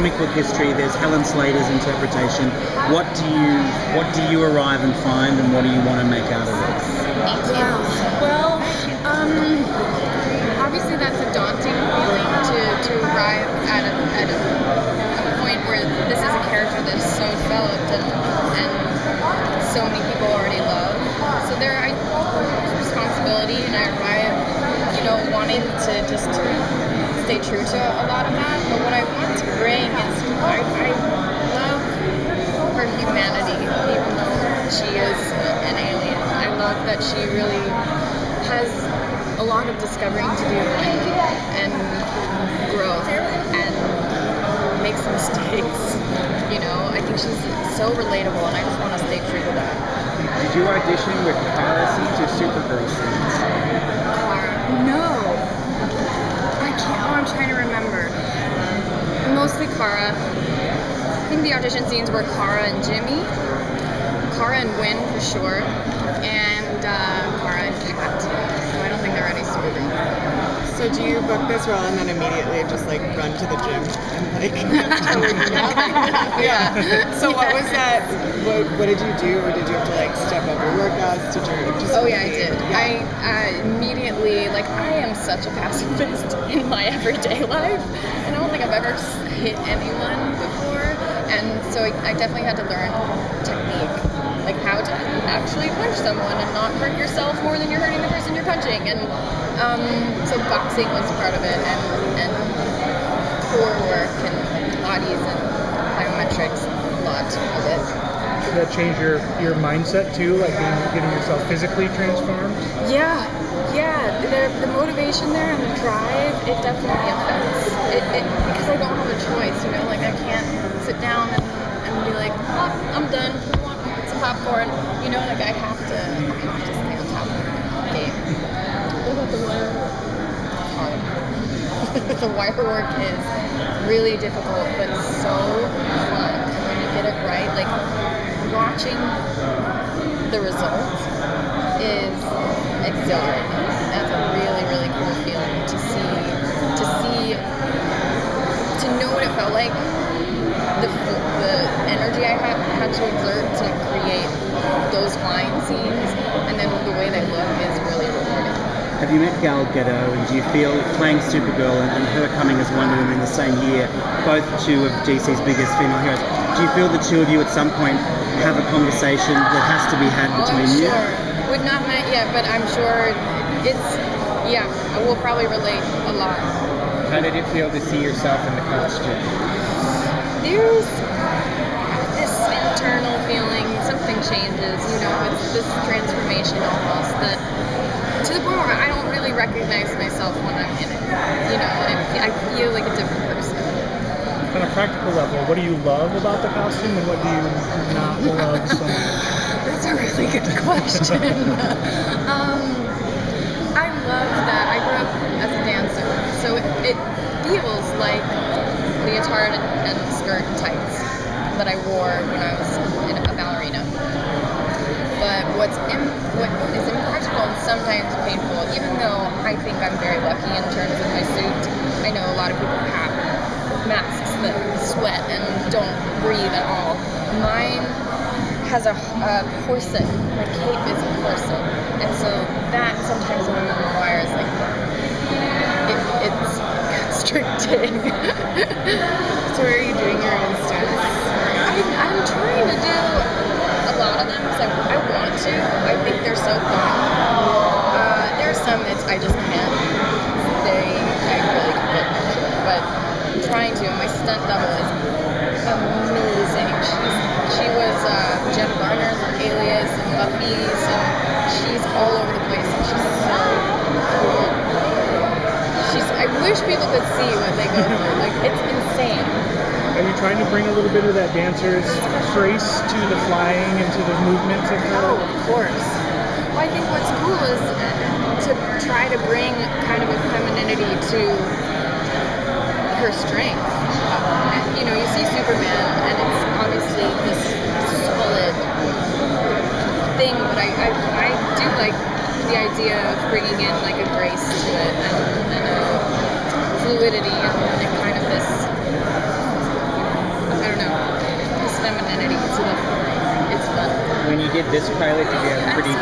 comic book history, there's Helen Slater's interpretation. What do you arrive and find, and what do you want to make out of it? Well, obviously that's a daunting feeling to arrive at a point where this is a character that is so developed and so many people already love. So there is responsibility, and I arrive, wanting to just stay true to a lot of that. But what I want to bring is I love her humanity, even though she is an alien. I love that she really has a lot of discovering to do and growth and makes mistakes. I think she's so relatable, and I just want to stay true to that. Did you audition with Kara scenes or Supergirl scenes? No. I can't. I'm trying to remember. Mostly Kara. I think the audition scenes were Kara and Jimmy. Kara and Wynn for sure. And Kara and Kat. So I don't think they're any Supergirl. So do you book this role and then immediately just run to the gym and yeah. So what was that? What did you do, or did you have to step up your workouts? Did you just? Oh yeah, I did. Yeah. I immediately I am such a pacifist in my everyday life. I don't think I've ever hit anyone before, and so I definitely had to learn technique, how to actually punch someone and not hurt yourself more than you're hurting the person you're punching. And so boxing was part of it, and core work and bodies and plyometrics, a lot of it. Did that change your mindset too, getting yourself physically transformed? Yeah. The motivation there and the drive, it definitely affects it because I don't have a choice. I can't sit down and be like, oh, I'm done. It's popcorn. I have to stay on top of the game. What about the wire work? Hard. The wire work is really difficult, but so fun. And when you get it right, watching the result is exhilarating. That's a really, really cool feeling to know what it felt like. The energy I had to exert to create those flying scenes, and then the way they look is really rewarding. Have you met Gal Gadot, and do you feel playing Supergirl and her coming as Wonder Woman in the same year, both two of DC's biggest female heroes, do you feel the two of you at some point have a conversation that has to be had between you? Sure. We've not met yet, but I'm sure we'll probably relate a lot. How did it feel to see yourself in the costume? There's this internal feeling, something changes, it's this transformation almost that to the point where I don't really recognize myself when I'm in it. I feel like a different person. On a practical level, what do you love about the costume, and what do you not love so much? That's a really good question. I love that I grew up as a dancer, so it feels like leotard and skirt tights that I wore when I was a ballerina. But what is impractical and sometimes painful, even though I think I'm very lucky in terms of my suit, I know a lot of people have masks that sweat and don't breathe at all. Mine has a corset. My cape is a corset, and so that sometimes when I'm on the wire is it's constricting. So are you doing your own stunts? I'm trying to do a lot of them because I want to. I think they're so fun. There are some that I just can't. I really commit to it, but I'm trying to. My stunt double is amazing. She was Jenna Garner's Alias and Buffy's, and she's all over the place, and she's so cool. I wish people could see what they go through. It's insane. Are you trying to bring a little bit of that dancer's grace to the flying and to the movements of her? Oh, of course. Well, I think what's cool is to try to bring kind of a femininity to her strength. You see Superman, and it's obviously this solid thing, but I do like the idea of bringing in a grace to it and a fluidity and kind of this did this pilot, did you have pretty good